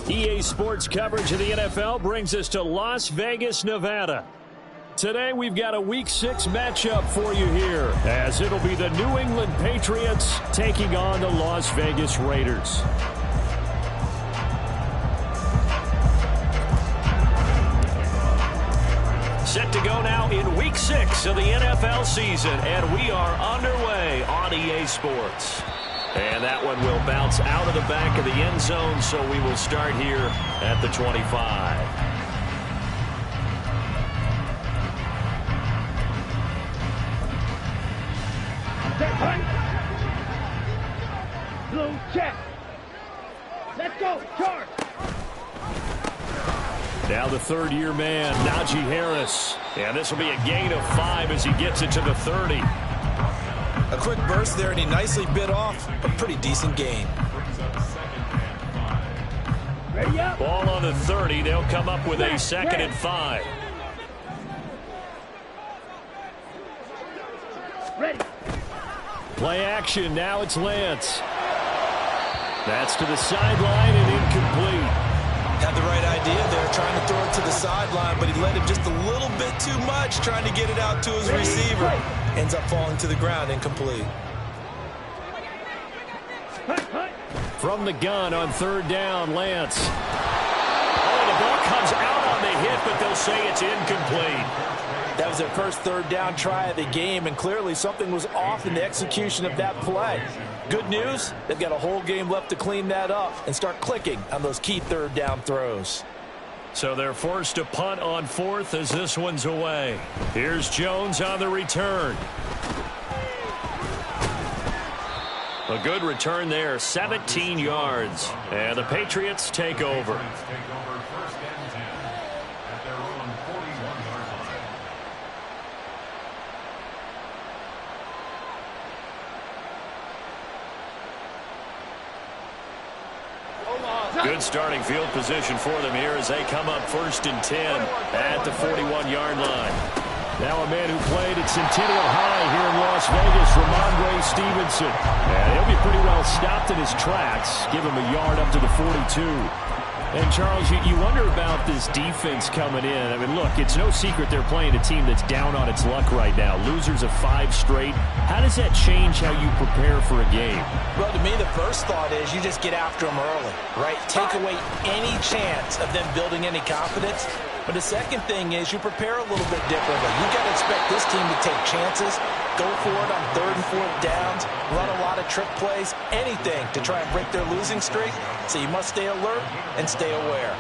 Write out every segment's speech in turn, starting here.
EA Sports coverage of the NFL brings us to Las Vegas, Nevada. Today we've got a Week 6 matchup for you here, as it'll be the New England Patriots taking on the Las Vegas Raiders. Set to go now in Week 6 of the NFL season, and we are underway on EA Sports. And that one will bounce out of the back of the end zone, so we will start here at the 25. Blue check. Let's go, charge. Now the third-year man, Najee Harris. And this will be a gain of 5 as he gets it to the 30. A quick burst there, and he nicely bit off a pretty decent gain. Ready up. Ball on the 30. They'll come up with a 2nd and 5. Ready. Play action. Now it's Lance. That's to the sideline and incomplete. Had the right idea there, trying to throw it to the sideline, but he let him just a little bit too much, trying to get it out to his receiver. Ends up falling to the ground, incomplete. From the gun on 3rd down, Lance. Oh, the ball comes out on the hit, but they'll say it's incomplete. That was their first 3rd down try of the game, and clearly something was off in the execution of that play. Good news, they've got a whole game left to clean that up and start clicking on those key 3rd down throws. So they're forced to punt on 4th as this one's away. Here's Jones on the return. A good return there, 17 yards. And the Patriots take over. Good starting field position for them here as they come up 1st and 10 at the 41-yard line. Now a man who played at Centennial High here in Las Vegas, Ramondre Stevenson. And he'll be pretty well stopped in his tracks. Give him a yard up to the 42. And, Charles, you wonder about this defense coming in. I mean, look, it's no secret they're playing a team that's down on its luck right now. Losers of 5 straight. How does that change how you prepare for a game? Well, to me, the first thought is you just get after them early, right? Take away any chance of them building any confidence. But the second thing is you prepare a little bit differently. You've got to expect this team to take chances, go for it on 3rd and 4th downs, run a lot of trick plays, anything to try and break their losing streak. So you must stay alert and stay aware.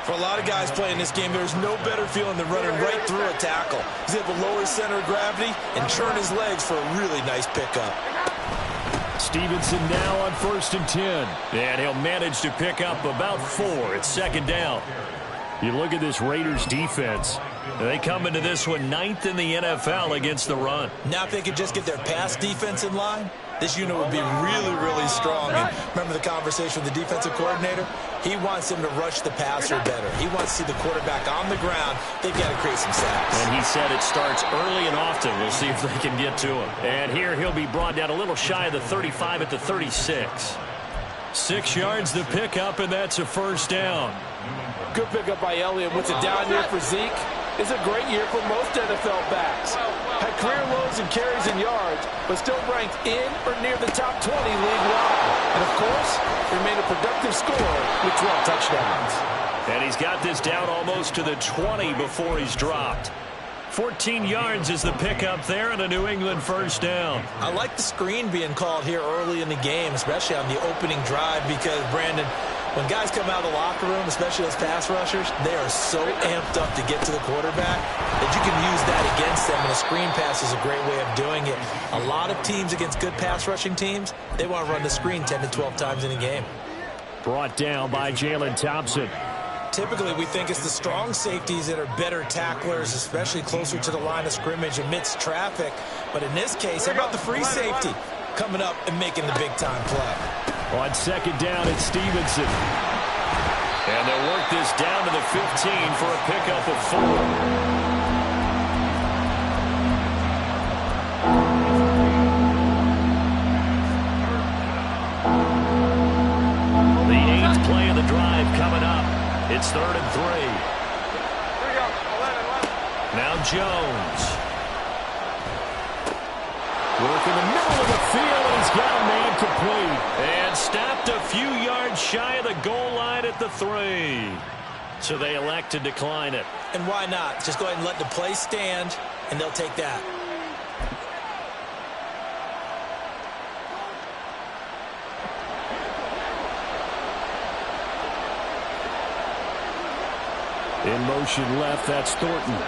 For a lot of guys playing this game, there's no better feeling than running right through a tackle. He's able to lower his center of gravity and churn his legs for a really nice pickup. Stevenson now on 1st and 10. And he'll manage to pick up about 4. It's 2nd down. You look at this Raiders defense. They come into this one 9th in the NFL against the run. Now if they could just get their pass defense in line, this unit would be really, really strong. And remember the conversation with the defensive coordinator? He wants them to rush the passer better. He wants to see the quarterback on the ground. They've got to create some sacks. And he said it starts early and often. We'll see if they can get to him. And here he'll be brought down a little shy of the 35 at the 36. 6 yards the pickup, and that's a 1st down. Good pickup by Elliott. What's a down year for Zeke? It's a great year for most NFL backs. Had career lows in carries and yards, but still ranked in or near the top 20 league-wide. And, of course, remained a productive scorer with 12 touchdowns. And he's got this down almost to the 20 before he's dropped. 14 yards is the pickup there and a New England 1st down. I like the screen being called here early in the game, especially on the opening drive because, Brandon, When guys come out of the locker room, especially those pass rushers, they are so amped up to get to the quarterback that you can use that against them, and a screen pass is a great way of doing it. A lot of teams against good pass rushing teams, they want to run the screen 10 to 12 times in a game. Brought down by Jalen Thompson. Typically, we think it's the strong safeties that are better tacklers, especially closer to the line of scrimmage amidst traffic. But in this case, how about the free safety coming up and making the big-time play? On second down, it's Stevenson. And they'll work this down to the 15 for a pickup of 4. The 8th play of the drive coming up. It's 3rd and 3. Now Jones. Work in the middle of the field, and he's got a man complete. And stopped a few yards shy of the goal line at the 3. So they elect to decline it. And why not? Just go ahead and let the play stand, and they'll take that. In motion left, that's Thornton.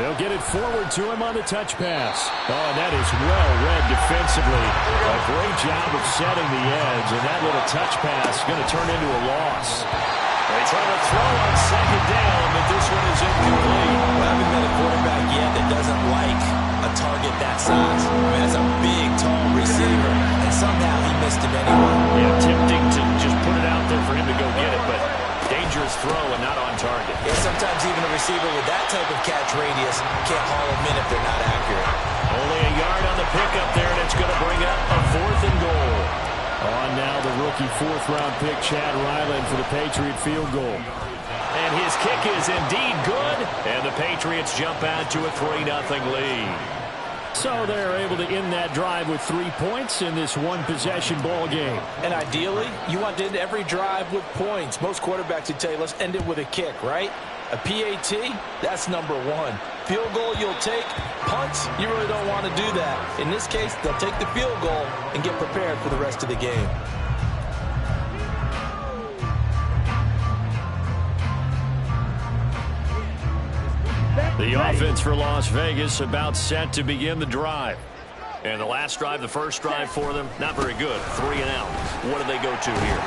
They'll get it forward to him on the touch pass. Oh, that is well read defensively. A great job of setting the edge, and that little touch pass is going to turn into a loss. They try to throw on second down, but this one is incomplete. Well, I haven't met a quarterback yet that doesn't like a target that size. I mean, that's a big, tall receiver, and somehow he missed him anyway. Yeah, tempting to just put it out there for him to go get it, but dangerous throw and not on target. Yeah, sometimes even a receiver with that type of catch radius can't haul them in if they're not accurate. Only a yard on the pickup there, and it's going to bring up a 4th and goal. On now the rookie 4th-round pick, Chad Ryland, for the Patriot field goal. And his kick is indeed good, and the Patriots jump out to a 3-0 lead. So they're able to end that drive with 3 points in this one-possession ball game. And ideally, you want to end every drive with points. Most quarterbacks would tell you, let's end it with a kick, right? A PAT, that's number 1. Field goal you'll take. Punts, you really don't want to do that. In this case, they'll take the field goal and get prepared for the rest of the game. The offense for Las Vegas about set to begin the drive. And the last drive, the first drive for them, not very good. 3 and out. What do they go to here?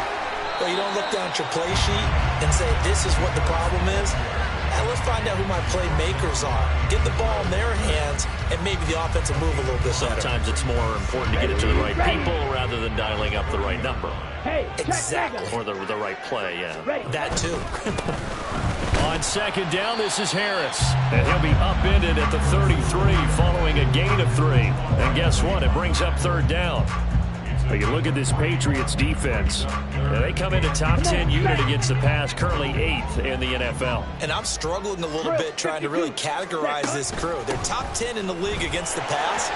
Well, you don't look down at your play sheet and say, this is what the problem is. Now let's find out who my playmakers are. Get the ball in their hands, and maybe the offense will move a little bit better. Sometimes it's more important to get it to the right people rather than dialing up the right number. Exactly. Or the right play, yeah. That too. On second down, this is Harris. And he'll be upended at the 33 following a gain of 3. And guess what? It brings up 3rd down. You look at this Patriots defense. They come into top 10 unit against the pass, currently 8th in the NFL. And I'm struggling a little bit trying to really categorize this crew. They're top 10 in the league against the pass,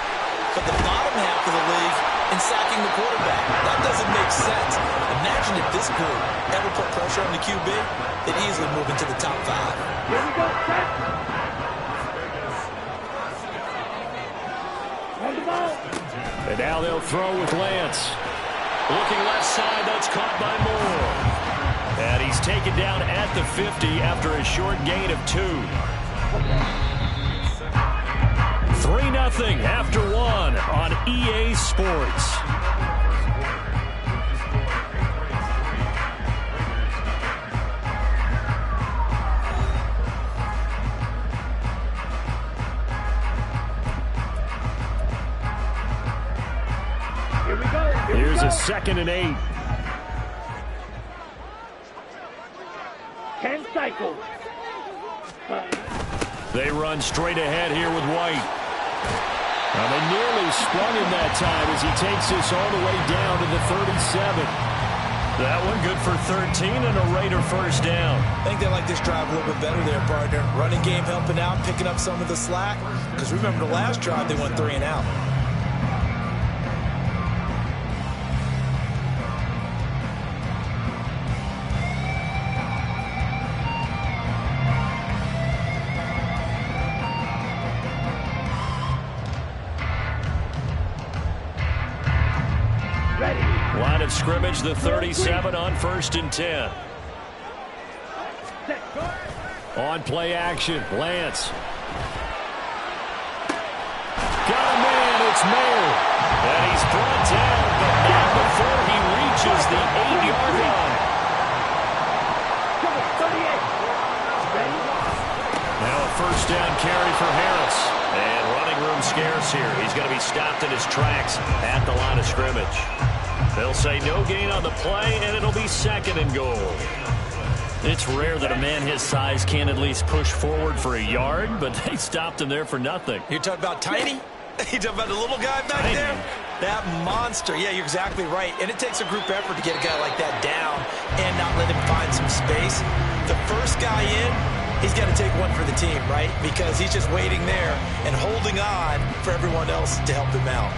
but the bottom half of the league in sacking the quarterback. That doesn't make sense. Imagine if this group ever put pressure on the QB, they'd easily move into the top 5. Here we go, set. On the ball. And now they'll throw with Lance. Looking left side, that's caught by Moore. And he's taken down at the 50 after a short gain of 2. 3-0 after 1 on EA Sports. Here's a 2nd and 8. 10 cycles. They run straight ahead here with White. And they nearly sprung him that time as he takes this all the way down to the 37. That one good for 13 and a Raider first down. I think they like this drive a little bit better there, partner. Running game helping out, picking up some of the slack. Because remember the last drive, they went 3 and out. scrimmage, the 37 on 1st and 10. On play action, Lance. Got a man, it's Mayer. And he's brought down, but not before he reaches the 8-yard line. Now a first down carry for Harris. And running room scarce here. He's going to be stopped in his tracks at the line of scrimmage. They'll say no gain on the play, and it'll be 2nd and goal. It's rare that a man his size can at least push forward for a yard, but they stopped him there for nothing. You're talking about tiny? You're talking about the little guy back there? That monster. Yeah, you're exactly right. And it takes a group effort to get a guy like that down and not let him find some space. The first guy in, he's got to take one for the team, right? Because he's just waiting there and holding on for everyone else to help him out.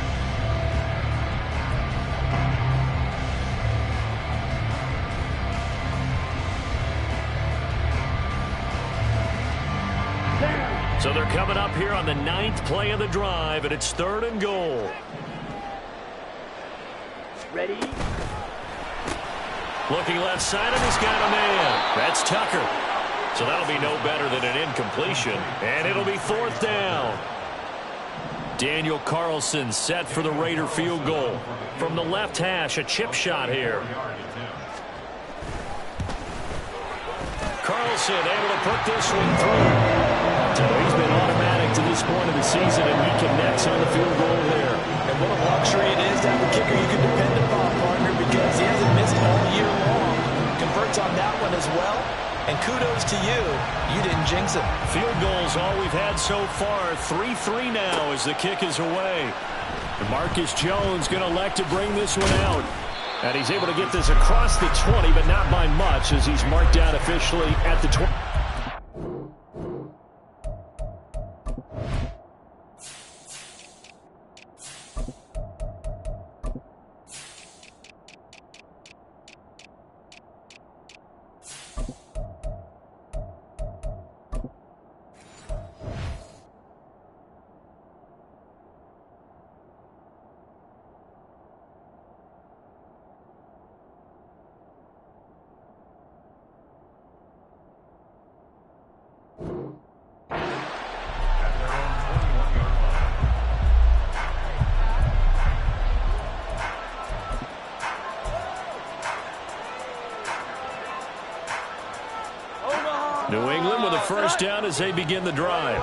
So they're coming up here on the 9th play of the drive, and it's 3rd and goal. Ready? Looking left side, and he's got a man. That's Tucker. So that'll be no better than an incompletion, and it'll be 4th down. Daniel Carlson set for the Raider field goal. From the left hash, a chip shot here. Carlson able to put this one through. So he's been automatic to this point of the season, and he connects on the field goal there. And what a luxury it is to have a kicker you can depend upon, partner, because he hasn't missed all year long. Converts on that one as well. And kudos to you. You didn't jinx it. Field goals all we've had so far. 3-3 now as the kick is away. And Marcus Jones going to elect to bring this one out. And he's able to get this across the 20, but not by much as he's marked down officially at the 20. New England with a first down as they begin the drive.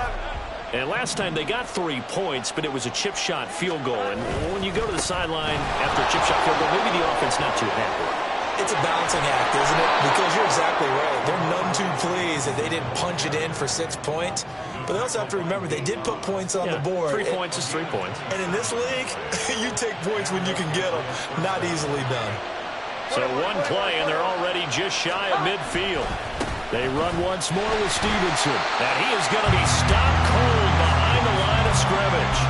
And last time they got 3 points, but it was a chip shot field goal. And when you go to the sideline after a chip shot field goal, maybe the offense not too happy. It's a balancing act, isn't it? Because you're exactly right. They're none too pleased that they didn't punch it in for 6 points. But they also have to remember they did put points on the board. 3 points is 3 points. And in this league, you take points when you can get them. Not easily done. So one play, and they're already just shy of midfield. They run once more with Stevenson. And he is going to be stopped cold behind the line of scrimmage.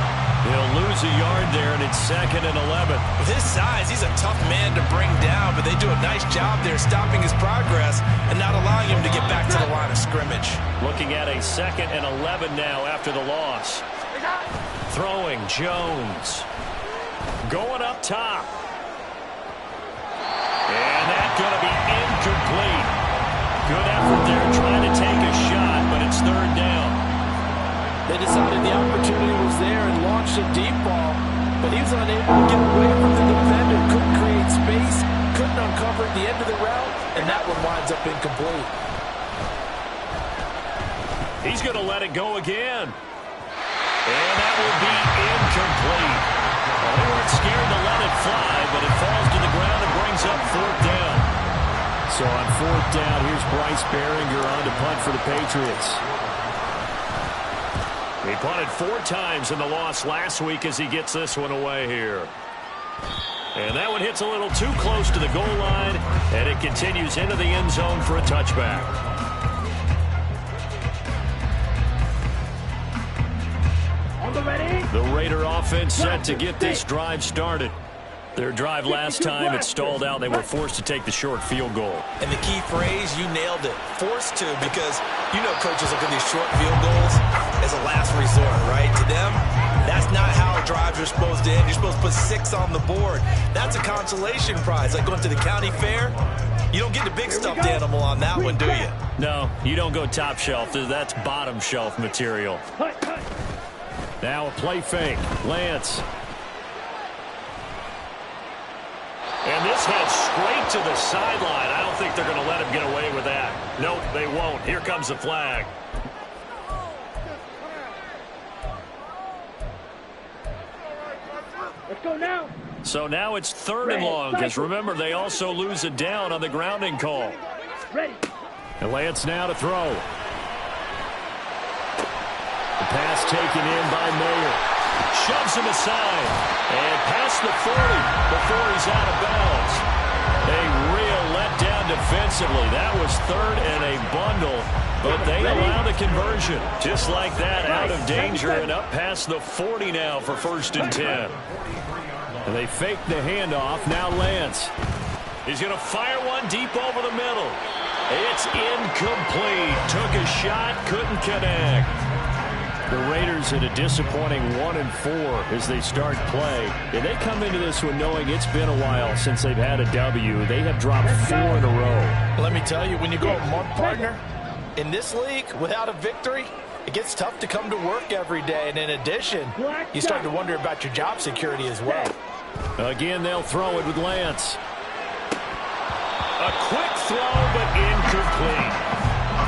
He'll lose a yard there, and it's 2nd and 11. With his size, he's a tough man to bring down, but they do a nice job there stopping his progress and not allowing him to get back to the line of scrimmage. Looking at a 2nd and 11 now after the loss. Throwing Jones. Going up top. And that's going to be incomplete. Good effort there trying to take a shot, but it's 3rd down. They decided the opportunity was there and launched a deep ball, but he was unable to get away from the defender. Couldn't create space, couldn't uncover the end of the route, and that one winds up incomplete. He's going to let it go again. And that will be incomplete. Well, they weren't scared to let it fly, but it falls to the ground and brings up 4th down. So on 4th down, here's Bryce Behringer on to punt for the Patriots. He punted 4 times in the loss last week as he gets this one away here. And that one hits a little too close to the goal line, and it continues into the end zone for a touchback. The Raider offense set to get this drive started. Their drive last time, it stalled out. They were forced to take the short field goal. And the key phrase, you nailed it. Forced to, because you know coaches look at these short field goals as a last resort, right? To them, that's not how a drive are supposed to end. You're supposed to put 6 on the board. That's a consolation prize, like going to the county fair. You don't get the big stuffed animal on that one, do you? No, you don't go top shelf. That's bottom shelf material. Now a play fake. Lance. And this heads straight to the sideline. I don't think they're going to let him get away with that. Nope, they won't. Here comes the flag. Let's go now. So now it's 3rd and long, because remember, they also lose it down on the grounding call. Ready. And Lance now to throw. The pass taken in by Mayer. Shoves him aside. And past the 40 before he's out of bounds. A real letdown defensively. That was 3rd and a bundle. But they allow the conversion. Just like that, out of danger and up past the 40 now for 1st and 10. And they fake the handoff. Now Lance. He's going to fire one deep over the middle. It's incomplete. Took a shot, couldn't connect. The Raiders at a disappointing 1-4 as they start play. And they come into this one knowing it's been a while since they've had a W. They have dropped 4 in a row. Let me tell you, when you go a month, partner, in this league, without a victory, it gets tough to come to work every day. And in addition, you start to wonder about your job security as well. Again, they'll throw it with Lance. A quick throw, but incomplete.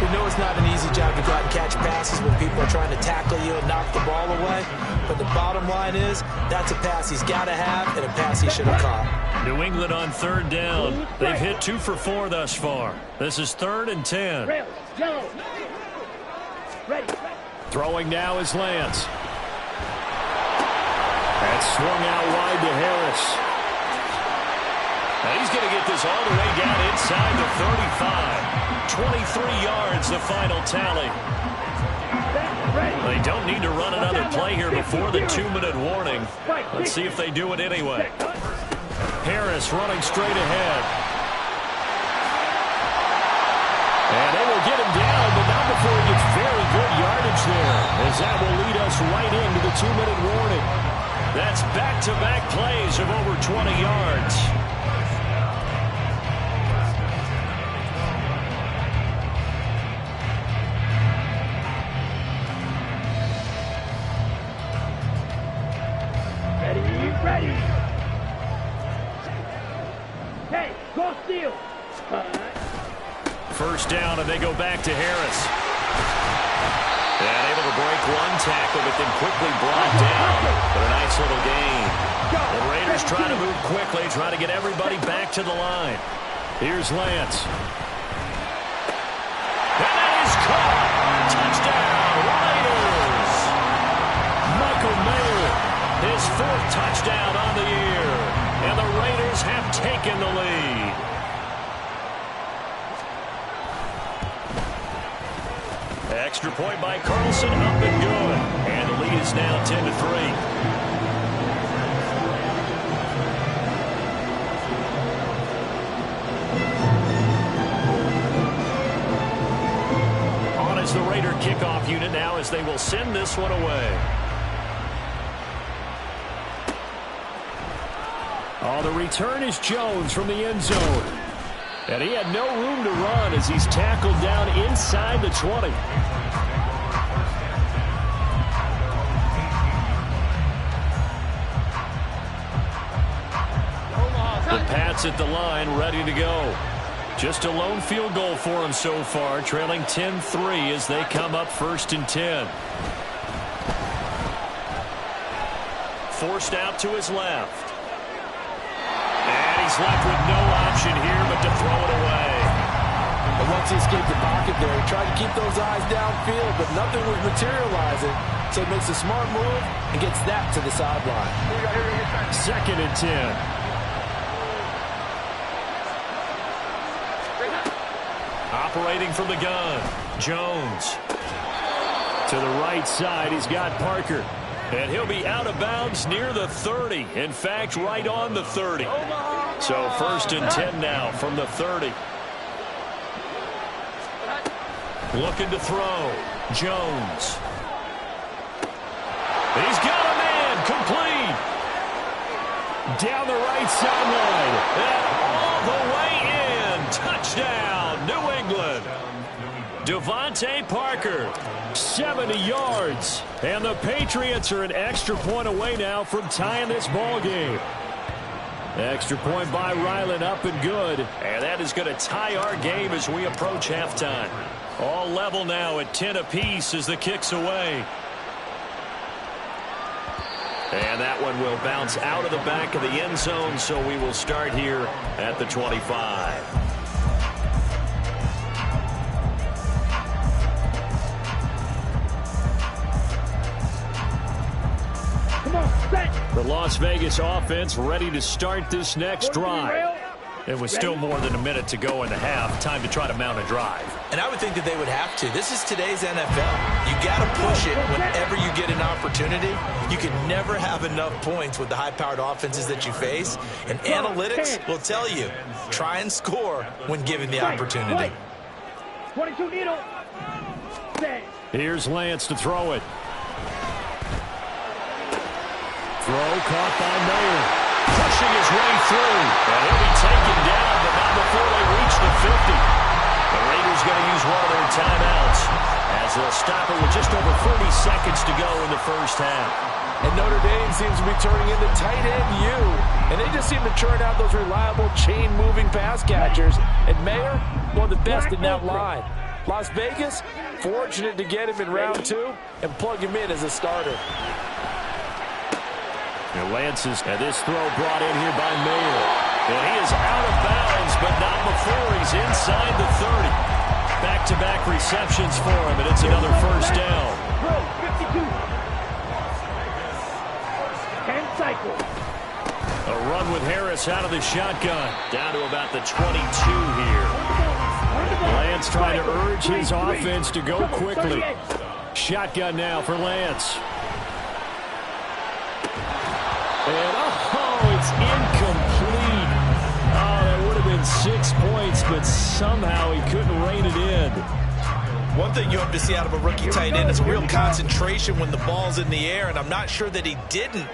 We know it's not an easy job to go out and catch passes when people are trying to tackle you and knock the ball away. But the bottom line is, that's a pass he's got to have and a pass he should have caught. New England on 3rd down. They've hit 2 for 4 thus far. This is 3rd and 10. Yellow. Ready. Throwing now is Lance. That's swung out wide to Harris. Now he's going to get this all the way down inside the 35. 23 yards, the final tally. They don't need to run another play here before the 2-minute warning. Let's see if they do it anyway. Harris running straight ahead. And they will get him down, but not before he gets very good yardage there, as that will lead us right into the 2-minute warning. That's back-to-back plays of over 20 yards. Ready. Hey, go steal. 1st down, and they go back to Harris. And able to break one tackle, but then quickly brought down. But a nice little gain. The Raiders trying to move quickly, trying to get everybody back to the line. Here's Lance. And that is caught. Touchdown, Raiders. Michael Mayer, his 4th touchdown on the year. And the Raiders have taken the lead. Extra point by Carlson, up and good. And the lead is now 10-3. On is the Raider kickoff unit now as they will send this one away. Oh, the return is Jones from the end zone. And he had no room to run as he's tackled down inside the 20. The Pats at the line, ready to go. Just a lone field goal for them so far, trailing 10-3 as they come up 1st and 10. Forced out to his left. And he's left with no option here but to throw it away. And once he escaped the pocket there, he tried to keep those eyes downfield, but nothing was materializing. So he makes a smart move and gets that to the sideline. 2nd and 10. Operating from the gun, Jones. To the right side, he's got Parker. And he'll be out of bounds near the 30. In fact, right on the 30. So 1st and 10 now from the 30. Looking to throw. Jones. He's got a man. Complete. Down the right sideline. And all the way in. Touchdown, New England. Devontae Parker, 70 yards. And the Patriots are an extra point away now from tying this ball game. Extra point by Ryland, up and good. And that is going to tie our game as we approach halftime. All level now at 10 apiece as the kick's away. And that one will bounce out of the back of the end zone, so we will start here at the 25. The Las Vegas offense ready to start this next drive. It was still more than a minute to go in the half. Time to try to mount a drive. And I would think that they would have to. This is today's NFL. You got to push it whenever you get an opportunity. You can never have enough points with the high-powered offenses that you face. And analytics will tell you, try and score when given the opportunity. 22 needle. Here's Lance to throw it. Throw caught by Mayer. Pushing his way through. And he'll be taken down, but not before they reach the 50. The Raiders going to use one of their timeouts as they'll stop it with just over 30 seconds to go in the first half. And Notre Dame seems to be turning into tight end U. And they just seem to churn out those reliable chain-moving pass catchers. And Mayer, one of the best in that line. Las Vegas, fortunate to get him in round 2 and plug him in as a starter. And Lance's, and this throw brought in here by Mayer. And he is out of bounds, but not before he's inside the 30. Back-to-back receptions for him, and it's another first down. 52. 10 cycles. A run with Harris out of the shotgun. Down to about the 22 here. Lance trying to urge his offense to go quickly. Shotgun now for Lance. And, it's incomplete. Oh, that would have been 6 points, but somehow he couldn't rein it in. One thing you hope to see out of a rookie tight end is a real concentration when the ball's in the air, and I'm not sure that he didn't,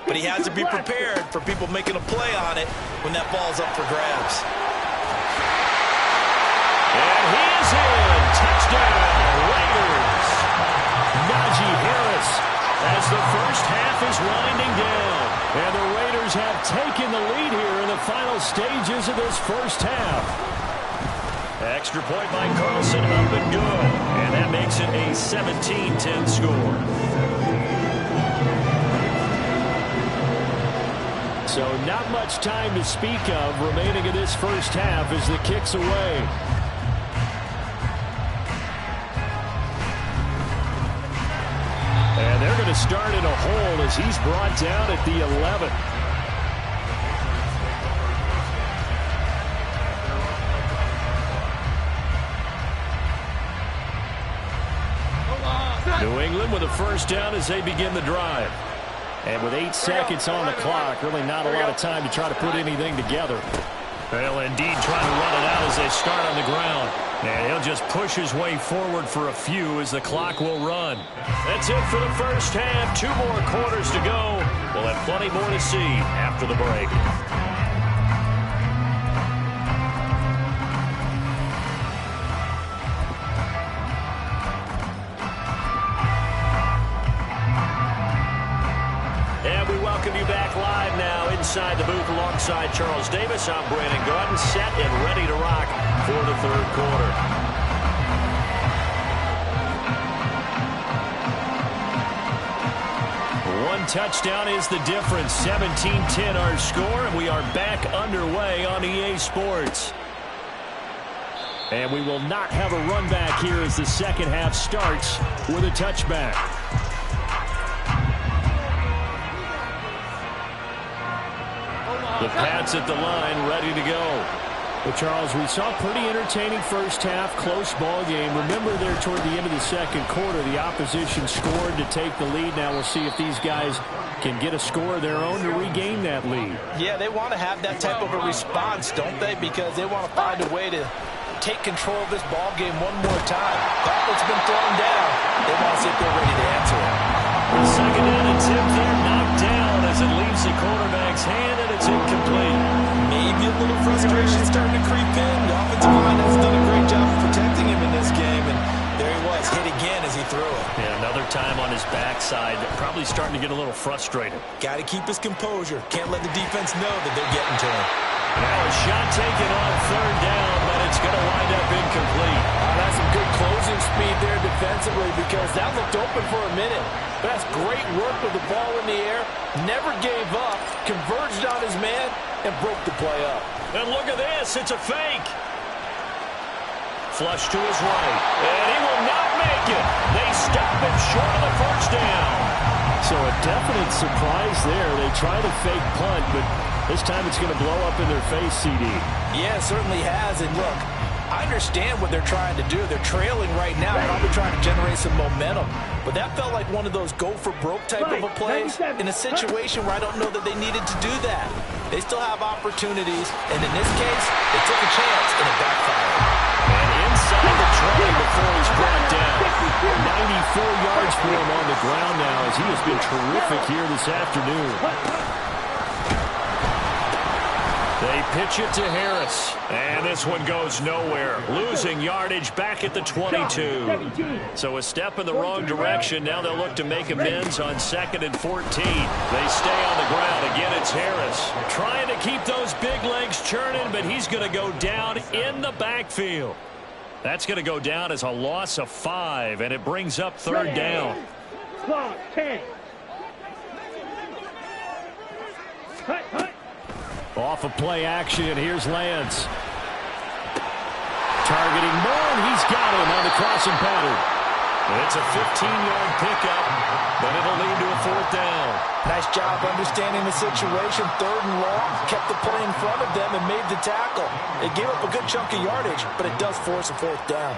but he has to be prepared for people making a play on it when that ball's up for grabs. And he is in. Touchdown, Raiders. Najee Harris as the first half is winding down. And the Raiders have taken the lead here in the final stages of this first half. Extra point by Carlson, up and good. And that makes it a 17-10 score. So not much time to speak of remaining in this first half as the kick's away. And they're going to start in a hole as he's brought down at the 11. New England with a first down as they begin the drive. And with 8 seconds on the clock, really not a lot of time to try to put anything together. Well, indeed, trying to run it out as they start on the ground. And he'll just push his way forward for a few as the clock will run. That's it for the first half. 2 more quarters to go. We'll have plenty more to see after the break. And we welcome you back live now inside the booth alongside Charles Davis. I'm Brandon Gaudin, set and ready to rock for the third quarter. One touchdown is the difference. 17-10 our score, and we are back underway on EA Sports. And we will not have a run back here as the second half starts with a touchback. The Pats at the line, ready to go. Well, Charles, we saw a pretty entertaining first half, close ball game. Remember there toward the end of the second quarter, the opposition scored to take the lead. Now we'll see if these guys can get a score of their own to regain that lead. Yeah, they want to have that type of a response, don't they? Because they want to find a way to take control of this ball game one more time. Gauntlet's been thrown down. They want to see if they're ready to answer it. Second down attempt there, knocked down as it leaves the quarterback's hand, and it's frustration starting to creep in. The offensive line has done a great job of protecting him in this game, and there he was, hit again as he threw it. Yeah, another time on his backside, probably starting to get a little frustrated. Got to keep his composure. Can't let the defense know that they're getting to him. Now a shot taken on third down, but it's going to wind up incomplete. That's some good closing speed there defensively because that looked open for a minute. But that's great work with the ball in the air. Never gave up, converged on his man, and broke the play up. And look at this. It's a fake. Flush to his right. And he will not make it. They stop him short of the first down. So a definite surprise there. They try to fake punt, but this time it's going to blow up in their face, CD. Yeah, it certainly has. And look, I understand what they're trying to do. They're trailing right now, probably trying to generate some momentum. But that felt like one of those go-for-broke type of a plays in a situation where I don't know that they needed to do that. They still have opportunities, and in this case, they took a chance and it backfired. And inside the 20 before he's brought down. 94 yards for him on the ground now as he has been terrific here this afternoon. They pitch it to Harris. And this one goes nowhere. Losing yardage back at the 22. So a step in the wrong direction. Now they'll look to make amends on 2nd and 14. They stay on the ground. Again, it's Harris. Trying to keep those big legs churning, but he's going to go down in the backfield. That's going to go down as a loss of 5, and it brings up third down. Clock, 10. Off of play action, here's Lance. Targeting Moore, and he's got him on the crossing pattern. It's a 15-yard pickup, but it'll lead to a fourth down. Nice job understanding the situation. 3rd and long, kept the play in front of them and made the tackle. It gave up a good chunk of yardage, but it does force a fourth down.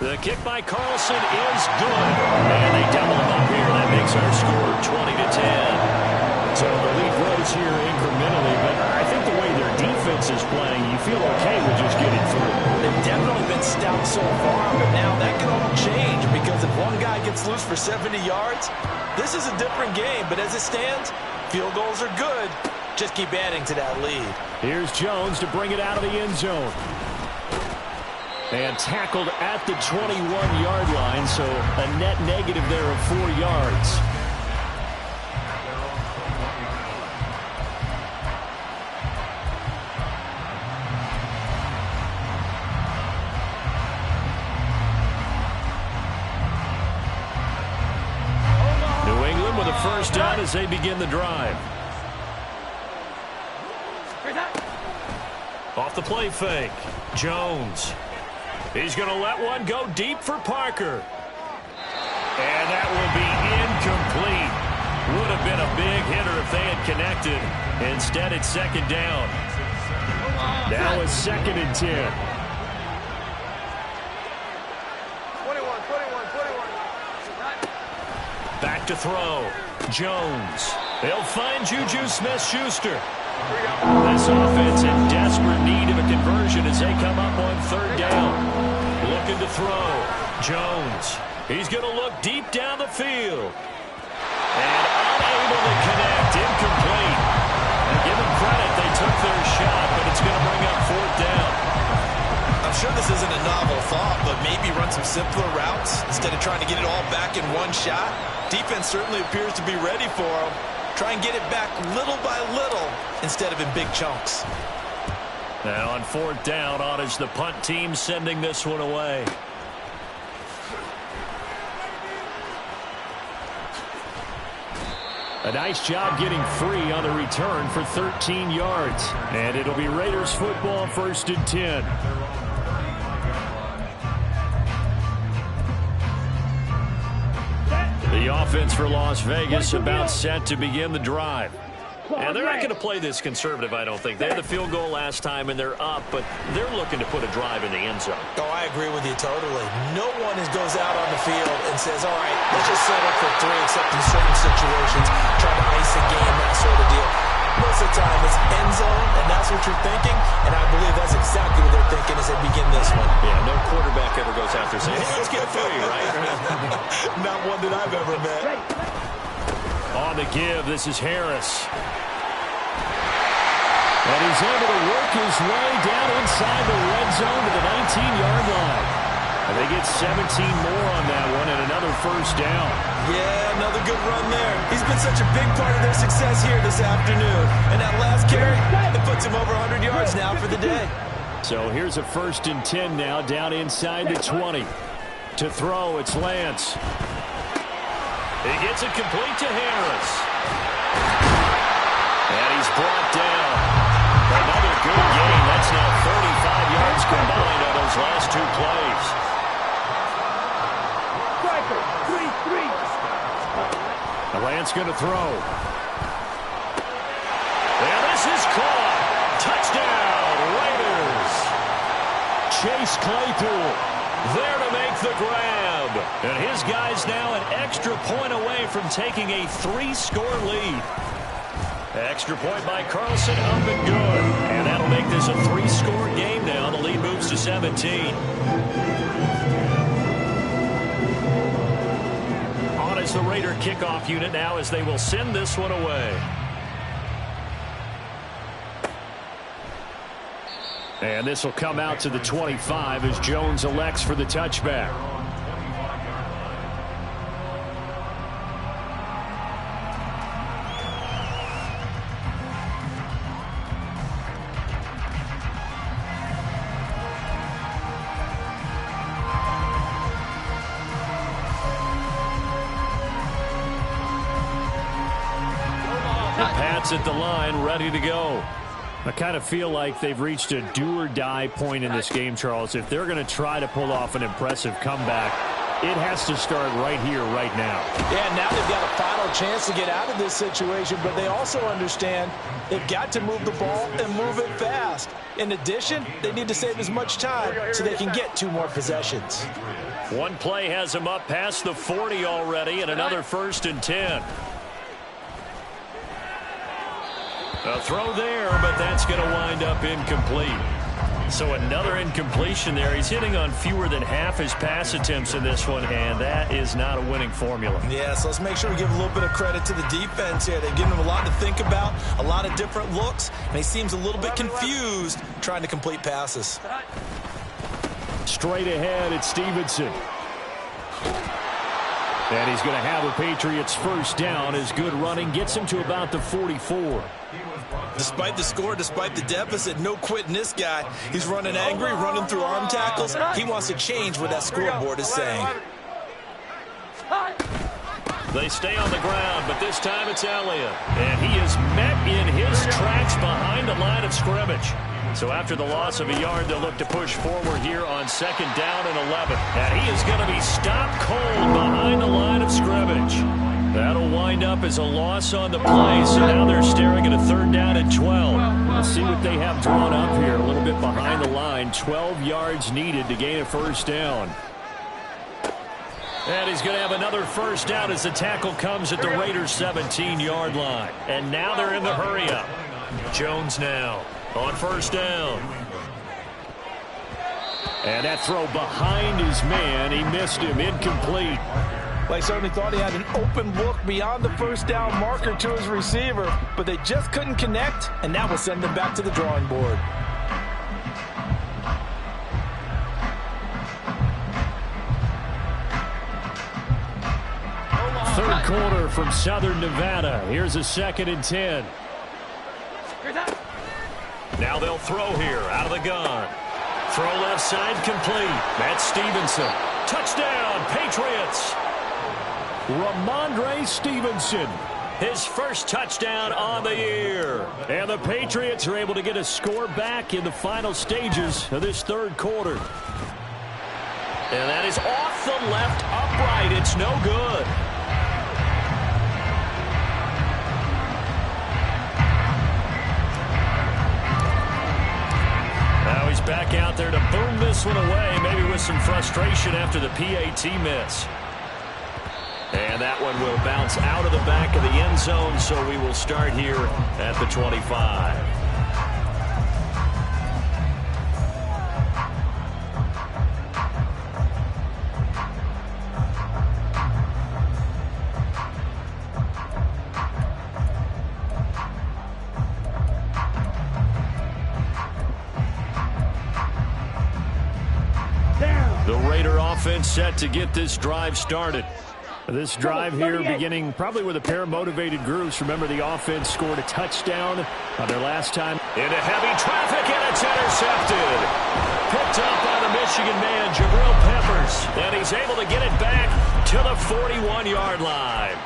The kick by Carlson is good. And they double him up here. That makes our score 20-10. So the lead grows here incrementally, but I think the way their defense is playing, you feel okay with just getting through. They've definitely been stout so far, but now that can all change because if one guy gets loose for 70 yards, this is a different game. But as it stands, field goals are good. Just keep adding to that lead. Here's Jones to bring it out of the end zone. And tackled at the 21-yard line, so a net negative there of 4 yards. First down as they begin the drive. Off the play fake. Jones. He's going to let one go deep for Parker. And that will be incomplete. Would have been a big hitter if they had connected. Instead, it's 2nd down. Now it's 2nd and 10. Back to throw. Jones. They'll find Juju Smith-Schuster. This offense in desperate need of a conversion as they come up on 3rd down. Looking to throw. Jones. He's going to look deep down the field. And unable to connect. Incomplete. And give them credit. They took their shot, but it's going to bring up 4th down. I'm sure this isn't a novel thought, but maybe run some simpler routes instead of trying to get it all back in one shot. Defense certainly appears to be ready for them. Try and get it back little by little instead of in big chunks. And on 4th down, on is the punt team sending this one away. A nice job getting free on the return for 13 yards. And it'll be Raiders football, 1st and 10. The offense for Las Vegas about set to begin the drive. And they're not going to play this conservative, I don't think. They had the field goal last time, and they're up, but they're looking to put a drive in the end zone. Oh, I agree with you totally. No one goes out on the field and says, all right, let's just settle for 3, except in certain situations, try to ice a game, that sort of deal. Most of the time, it's end zone, and that's what you're thinking, and I believe that's exactly what they're thinking as they begin this one. Yeah, no quarterback ever goes after saying, hey, let's get 3, right? Not one that I've ever met. On the give, this is Harris. And he's able to work his way down inside the red zone to the 19-yard line. And they get 17 more on that one and another first down. Yeah, another good run there. He's been such a big part of their success here this afternoon. And that last carry, it puts him over 100 yards now for the day. So here's a 1st and 10 now, down inside the 20. To throw, it's Lance. He gets it complete to Harris. And he's brought down. Another good game. That's now 35 yards combined on those last 2 plays. Striker, 3-3. The Lance going to throw. And this is caught. Touchdown, Raiders. Chase Claypool there to make the grab. And his guy's now an extra point away from taking a 3-score lead. Extra point by Carlson, up and good. And that'll make this a 3-score game now. The lead moves to 17. On is the Raider kickoff unit now as they will send this one away. And this will come out to the 25 as Jones elects for the touchback. At the line, ready to go. I kind of feel like they've reached a do-or-die point in this game, Charles. If they're going to try to pull off an impressive comeback, it has to start right here, right now. Yeah, now they've got a final chance to get out of this situation, but they also understand they've got to move the ball and move it fast. In addition, they need to save as much time so they can get 2 more possessions. One play has them up past the 40 already, and another 1st and 10. A throw there, but that's going to wind up incomplete. So another incompletion there. He's hitting on fewer than half his pass attempts in this one, and that is not a winning formula. Yeah, so let's make sure we give a little bit of credit to the defense here. They've given him a lot to think about, a lot of different looks, and he seems a little bit confused trying to complete passes. Straight ahead, it's Stevenson. And he's going to have a Patriots first down as good running gets him to about the 44. Despite the score, despite the deficit, no quitting this guy. He's running angry, running through arm tackles. He wants to change what that scoreboard is saying. They stay on the ground, but this time it's Elliott. And he is met in his tracks behind the line of scrimmage. So after the loss of a yard, they'll look to push forward here on 2nd down and 11. And he is going to be stopped cold behind the line of scrimmage. That'll wind up as a loss on the play, so now they're staring at a 3rd down and 12. Let's see what they have drawn up here. A little bit behind the line. 12 yards needed to gain a first down. And he's going to have another first down as the tackle comes at the Raiders' 17-yard line. And now they're in the hurry-up. Jones now on 1st down. And that throw behind his man. He missed him. Incomplete. They certainly thought he had an open look beyond the 1st down marker to his receiver, but they just couldn't connect, and that will send them back to the drawing board. Third quarter from Southern Nevada. Here's a 2nd and 10. Now they'll throw here out of the gun. Throw left side complete. That's Stevenson. Touchdown, Patriots. Ramondre Stevenson, his first touchdown on the year. And the Patriots are able to get a score back in the final stages of this 3rd quarter. And that is off the left upright. It's no good. Now he's back out there to boom this one away, maybe with some frustration after the PAT miss. And that one will bounce out of the back of the end zone, so we will start here at the 25. offense set to get this drive started. This drive here beginning probably with a pair of motivated groups. Remember, the offense scored a touchdown on their last time. Into heavy traffic, and it's intercepted. Picked up by the Michigan man, Jabril Peppers. And he's able to get it back to the 41-yard line.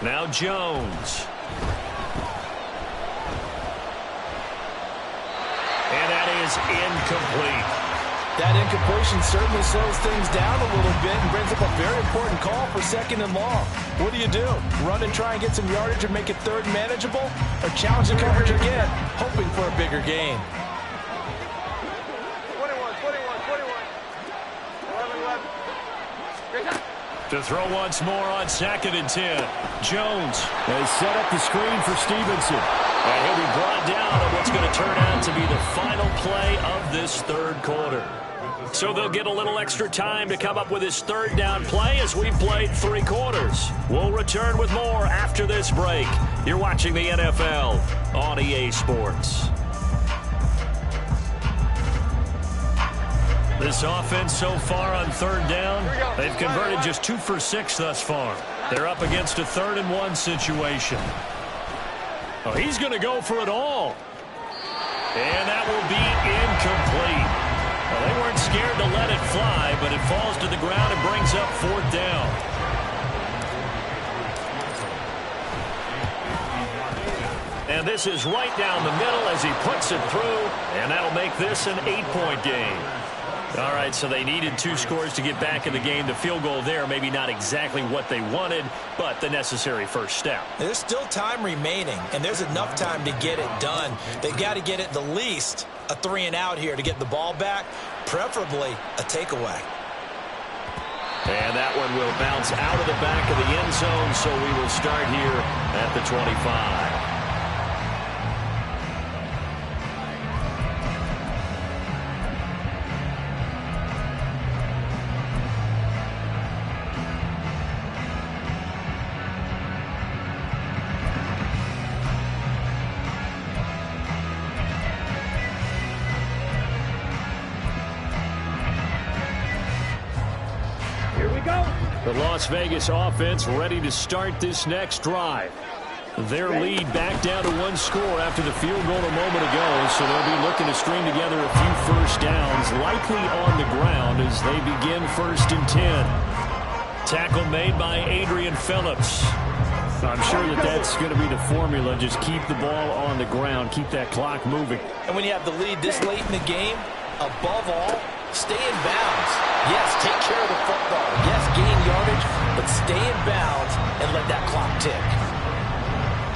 Now Jones. And that is incomplete. That incompletion certainly slows things down a little bit and brings up a very important call for 2nd and long. What do? Run and try and get some yardage and make it 3rd manageable? Or challenge the coverage again, hoping for a bigger gain? 11. To throw once more on 2nd and 10. Jones has set up the screen for Stevenson. And he'll be brought down on what's going to turn out to be the final play of this 3rd quarter. So they'll get a little extra time to come up with his 3rd down play as we've played 3 quarters. We'll return with more after this break. You're watching the NFL on EA Sports. This offense so far on 3rd down, they've converted just 2 for 6 thus far. They're up against a 3rd and 1 situation. Oh, he's going to go for it all. And that will be incomplete. Well, they weren't scared to let it fly, but it falls to the ground and brings up 4th down. And this is right down the middle as he puts it through, and that'll make this an 8-point game. All right, so they needed 2 scores to get back in the game. The field goal there, maybe not exactly what they wanted, but the necessary first step. There's still time remaining, and there's enough time to get it done. They've got to get at the least a 3-and-out here to get the ball back, preferably a takeaway. And that one will bounce out of the back of the end zone, so we will start here at the 25. The Las Vegas offense ready to start this next drive. Their lead back down to 1 score after the field goal a moment ago, so they'll be looking to string together a few first downs, likely on the ground as they begin 1st and 10. Tackle made by Adrian Phillips. I'm sure that's going to be the formula. Just keep the ball on the ground, keep that clock moving. And when you have the lead this late in the game, above all, stay in bounds. Yes, take care of the football. Yes, gain yardage, but stay in bounds and let that clock tick.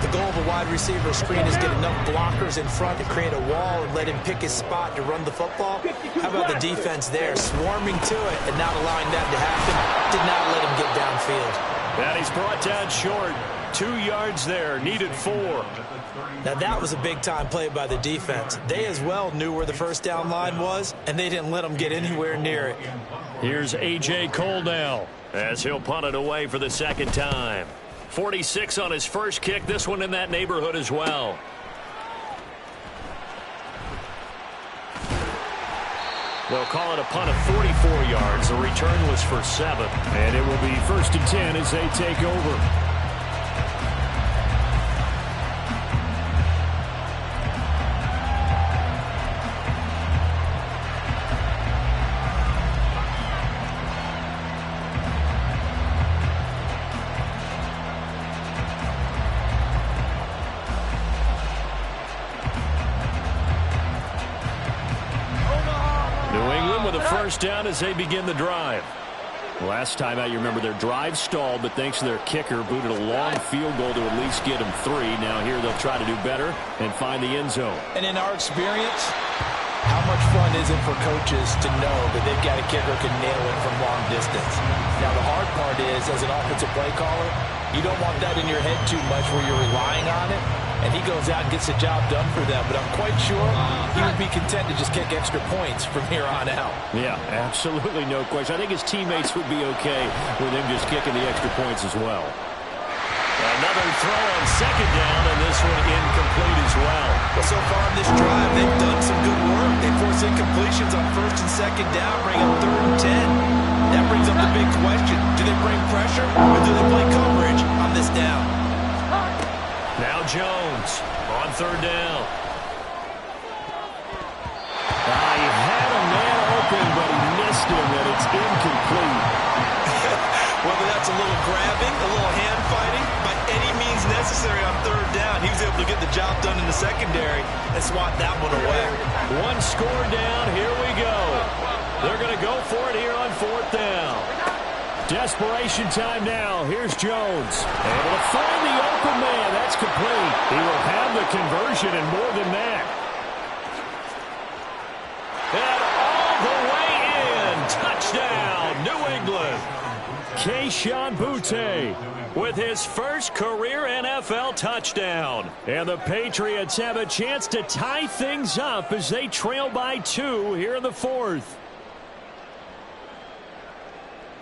The goal of a wide receiver screen is get enough blockers in front to create a wall and let him pick his spot to run the football. How about the defense there, swarming to it and not allowing that to happen? Did not let him get downfield. And he's brought down short. 2 yards there, needed 4. Now that was a big-time play by the defense. They as well knew where the first down line was, and they didn't let them get anywhere near it. Here's A.J. Cole now as he'll punt it away for the 2nd time. 46 on his first kick, this one in that neighborhood as well. They'll call it a punt of 44 yards. The return was for 7. And it will be 1st and 10 as they take over. First down as they begin the drive. Last time out, you remember their drive stalled, but thanks to their kicker, booted a long field goal to at least get them 3. Now here they'll try to do better and find the end zone. And in our experience, how much fun is it for coaches to know that they've got a kicker who can nail it from long distance? Now the hard part is, as an offensive play caller, you don't want that in your head too much where you're relying on it. and he goes out and gets the job done for them. But I'm quite sure he would be content to just kick extra points from here on out. Yeah, absolutely no question. I think his teammates would be okay with him just kicking the extra points as well. Another throw on second down, and this one incomplete as well. Well, so far in this drive, they've done some good work. They force incompletions on first and second down, bring up 3rd and 10. That brings up the big question. Do they bring pressure, or do they play coverage on this down? Now Jones on 3rd down. He had a man open, but he missed him, and it's incomplete. Whether that's a little grabbing, a little hand fighting, by any means necessary on 3rd down, he was able to get the job done in the secondary and swat that one away. One score down. Here we go. They're going to go for it here on 4th down. Desperation time now. Here's Jones. Able to find the open man. That's complete. He will have the conversion and more than that. And all the way in. Touchdown, New England. Kayshon Boutte with his first career NFL touchdown. And the Patriots have a chance to tie things up as they trail by 2 here in the 4th.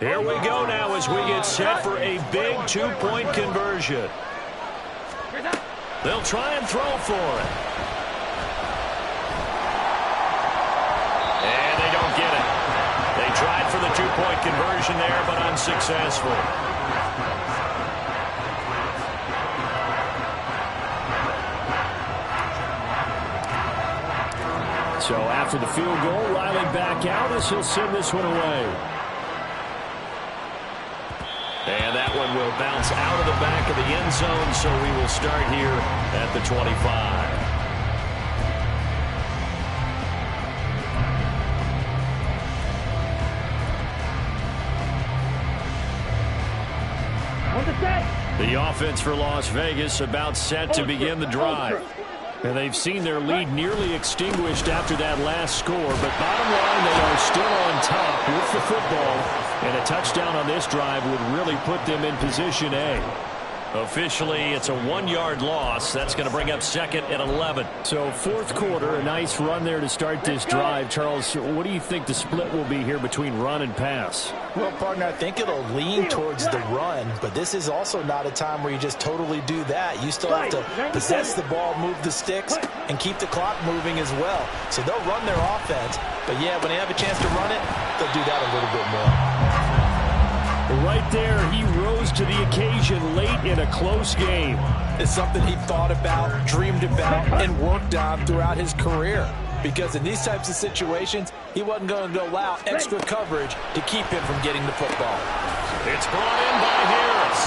Here we go now as we get set for a big 2-point conversion. They'll try and throw for it. And they don't get it. They tried for the 2-point conversion there, but unsuccessful. So after the field goal, Riley back out as he'll send this one away. And that one will bounce out of the back of the end zone, so we will start here at the 25. The offense for Las Vegas about set to begin the drive. And they've seen their lead nearly extinguished after that last score, but bottom line, they are still on top with the football. And a touchdown on this drive would really put them in position A. Officially, it's a 1-yard loss. That's going to bring up 2nd and 11. So 4th quarter, a nice run there to start this drive. Charles, what do you think the split will be here between run and pass? Well, partner, I think it'll lean towards the run, but this is also not a time where you just totally do that. You still have to possess the ball, move the sticks, and keep the clock moving as well. So they'll run their offense, but yeah, when they have a chance to run it, they'll do that a little bit more. Right there, he rose to the occasion late in a close game. It's something he thought about, dreamed about, and worked on throughout his career. Because in these types of situations, he wasn't going to allow extra coverage to keep him from getting the football. It's brought in by Harris.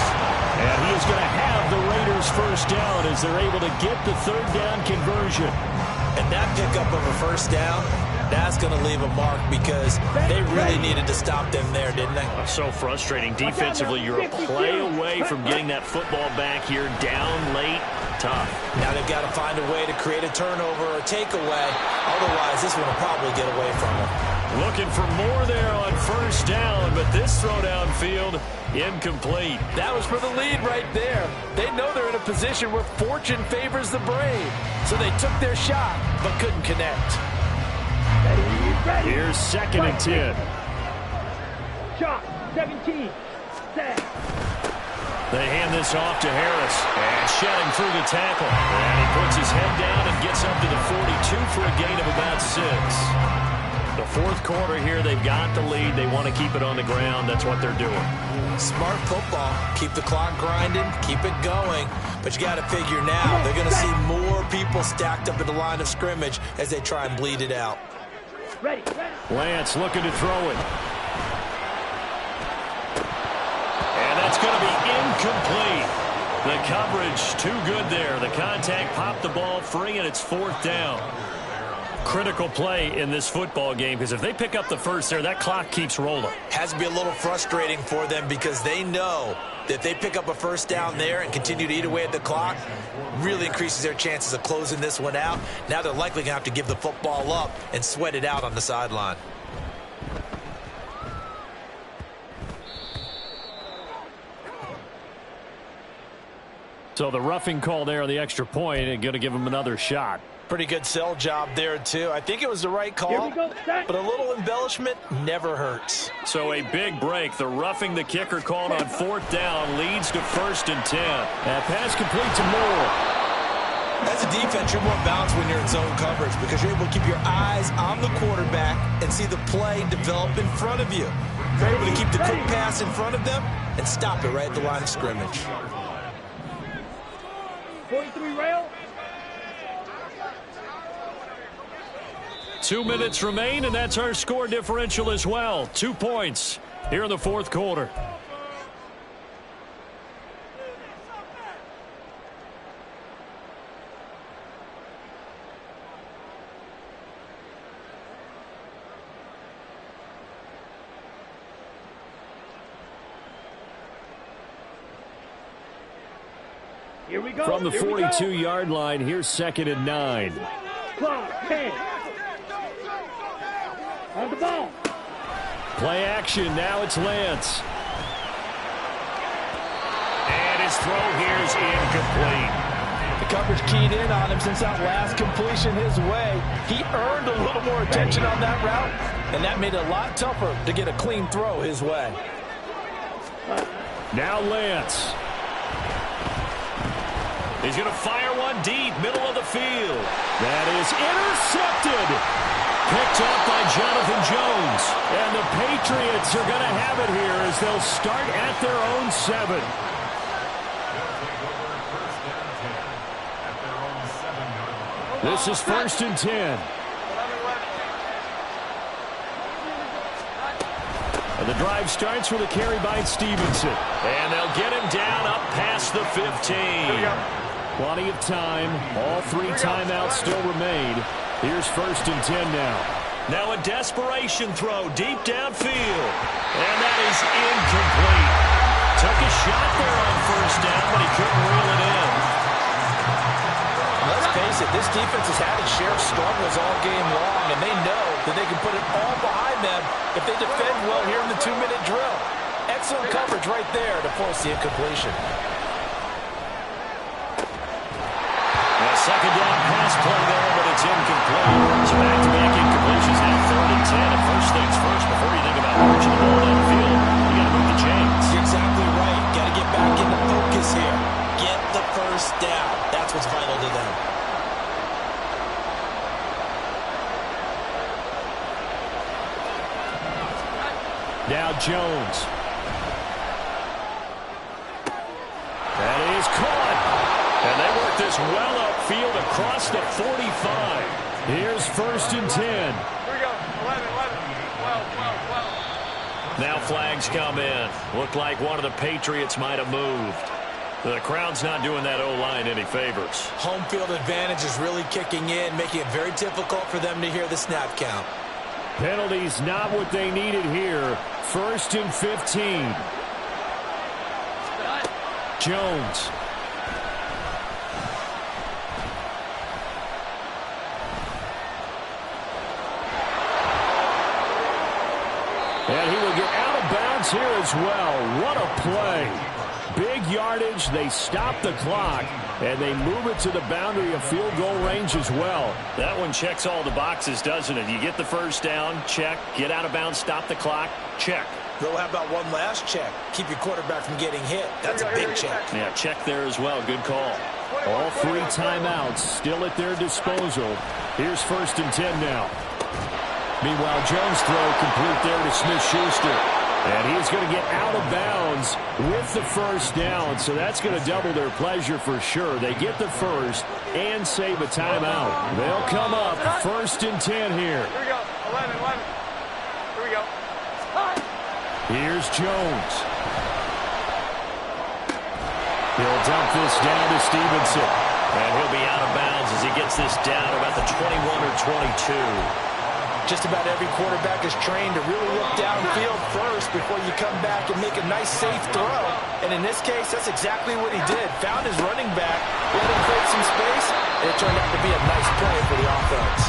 And he is going to have the Raiders first down as they're able to get the 3rd down conversion. And that pickup of a first down, that's going to leave a mark because they really needed to stop them there, didn't they? So frustrating. Defensively, you're a play away from getting that football back here, down late, tough. Now they've got to find a way to create a turnover or a takeaway. Otherwise, this one will probably get away from them. Looking for more there on first down, but this throw downfield, incomplete. That was for the lead right there. They know they're in a position where fortune favors the brave. So they took their shot, but couldn't connect. Here's 2nd and 10. Shot, 17. Set. They hand this off to Harris. And shedding through the tackle. And he puts his head down and gets up to the 42 for a gain of about 6. The 4th quarter here, they've got the lead. They want to keep it on the ground. That's what they're doing. Smart football. Keep the clock grinding. Keep it going. But you got to figure now, they're going to see more people stacked up at the line of scrimmage as they try and bleed it out. Ready. Lance looking to throw it. And that's going to be incomplete. The coverage too good there. The contact popped the ball free, and it's 4th down. Critical play in this football game because if they pick up the first there, that clock keeps rolling. Has to be a little frustrating for them because they know that if they pick up a first down there and continue to eat away at the clock, really increases their chances of closing this one out. Now they're likely going to have to give the football up and sweat it out on the sideline. So the roughing call there on the extra point and going to give him another shot. Pretty good sell job there, too. I think it was the right call, but a little embellishment never hurts. So a big break. The roughing the kicker called on 4th down leads to 1st and 10. That pass complete to Moore. As a defense, you're more balanced when you're in zone coverage because you're able to keep your eyes on the quarterback and see the play develop in front of you. You're able to keep the quick pass in front of them and stop it right at the line of scrimmage. 43 rail. 2 minutes remain, and that's our score differential as well. 2 points here in the 4th quarter. Here we go. From the 42-yard line, here's 2nd and 9. Clock, 10. On the ball. Play action. Now it's Lance. And his throw here is incomplete. The coverage keyed in on him since that last completion his way. He earned a little more attention on that route, and that made it a lot tougher to get a clean throw his way. Now Lance. He's going to fire one deep, middle of the field. That is intercepted. Picked up by Jonathan Jones. And the Patriots are going to have it here as they'll start at their own 7. This is 1st and 10. And the drive starts with a carry by Stevenson. And they'll get him down up past the 15. Plenty of time. All 3 timeouts still remain. Here's 1st and 10 now. Now a desperation throw deep downfield. And that is incomplete. Took a shot there on 1st down, but he couldn't reel it in. Let's face it, this defense has had its share of struggles all game long, and they know that they can put it all behind them if they defend well here in the 2-minute drill. Excellent coverage right there to force the incompletion. Second down pass play there, but it's incomplete. So back-to-back incompletions now 3rd and 10. And first things first, before you think about marching the ball downfield, you got to move the chains. You're exactly right. Got to get back into focus here. Get the 1st down. That's what's vital to them. Now Jones. That is caught. And they work this well upfield across the 45. Here's 1st and 10. Here we go. 11, 12, 12. Now flags come in. Looked like one of the Patriots might have moved. The crowd's not doing that O-line any favors. Home field advantage is really kicking in, making it very difficult for them to hear the snap count. Penalties not what they needed here. 1st and 15. Jones. And he will get out of bounds here as well. What a play. Big yardage. They stop the clock, and they move it to the boundary of field goal range as well. That one checks all the boxes, doesn't it? You get the 1st down, check. Get out of bounds, stop the clock, check. Though, how about one last check? Keep your quarterback from getting hit. That's a big check. Yeah, check there as well. Good call. All 3 timeouts still at their disposal. Here's 1st and 10 now. Meanwhile, Jones' throw complete there to Smith-Schuster. And he's going to get out of bounds with the 1st down. So that's going to double their pleasure for sure. They get the 1st and save a timeout. They'll come up 1st and 10 here. Here we go. 11. Here we go. Here's Jones. He'll dump this down to Stevenson. And he'll be out of bounds as he gets this down about the 21 or 22. Just about every quarterback is trained to really look downfield first before you come back and make a nice, safe throw. And in this case, that's exactly what he did. Found his running back, let him create some space, and it turned out to be a nice play for the offense.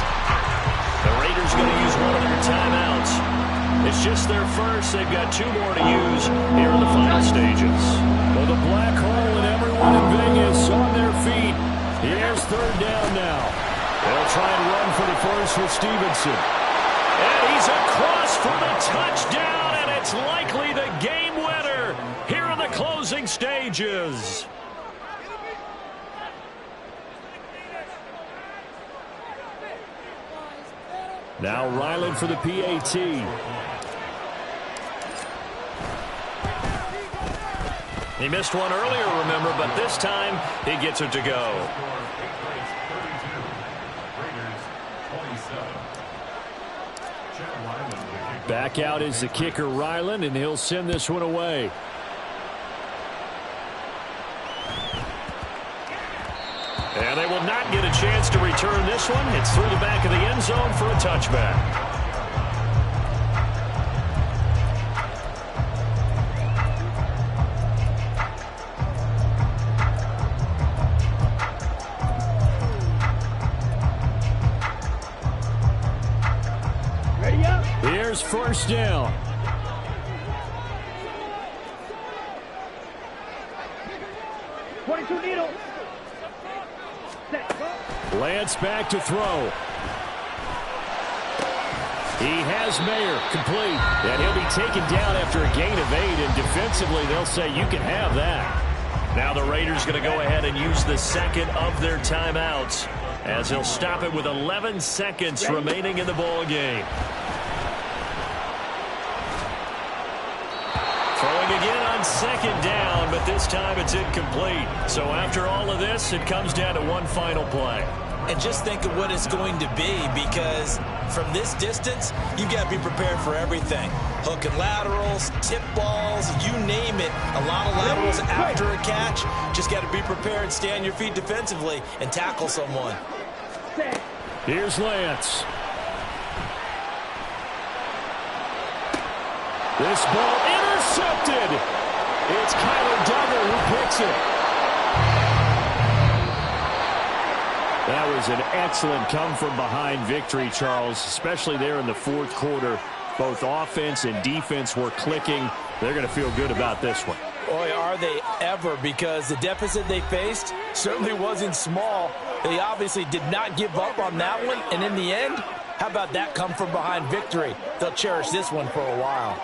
The Raiders going to use one of their timeouts. This It's just their first. They've got 2 more to use here in the final stages. Well, the black hole and everyone in Vegas on their feet. Here's 3rd down now. They'll try and run for the first with Stevenson. And he's across for the touchdown, and it's likely the game winner here in the closing stages. Now Ryland for the PAT. He missed one earlier, remember, but this time he gets it to go. Back out is the kicker, Ryland, and he'll send this one away. And they will not get a chance to return this one. It's through the back of the end zone for a touchback. Ready up. Here's 1st down. Needle. Lance back to throw. He has Mayer complete. And he'll be taken down after a gain of 8. And defensively, they'll say you can have that. Now the Raiders going to go ahead and use the 2nd of their timeouts, as he'll stop it with 11 seconds remaining in the ball game. Throwing again on 2nd down, but this time it's incomplete. So after all of this, it comes down to one final play. And just think of what it's going to be, because from this distance, you've got to be prepared for everything. Hook and laterals, tip balls, you name it. A lot of laterals after a catch. Just got to be prepared, stay on your feet defensively, and tackle someone. Here's Lance. This ball intercepted. It's Kyler Duggar who picks it. That was an excellent come-from-behind victory, Charles, especially there in the 4th quarter. Both offense and defense were clicking. They're going to feel good about this one. Boy, are they ever, because the deficit they faced certainly wasn't small. They obviously did not give up on that one, and in the end, how about that come-from-behind victory? They'll cherish this one for a while.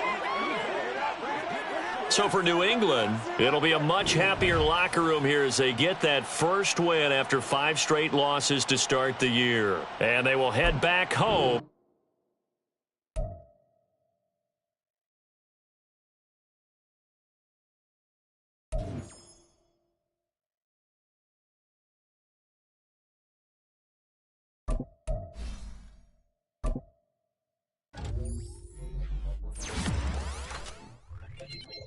So for New England, it'll be a much happier locker room here as they get that first win after 5 straight losses to start the year. And they will head back home.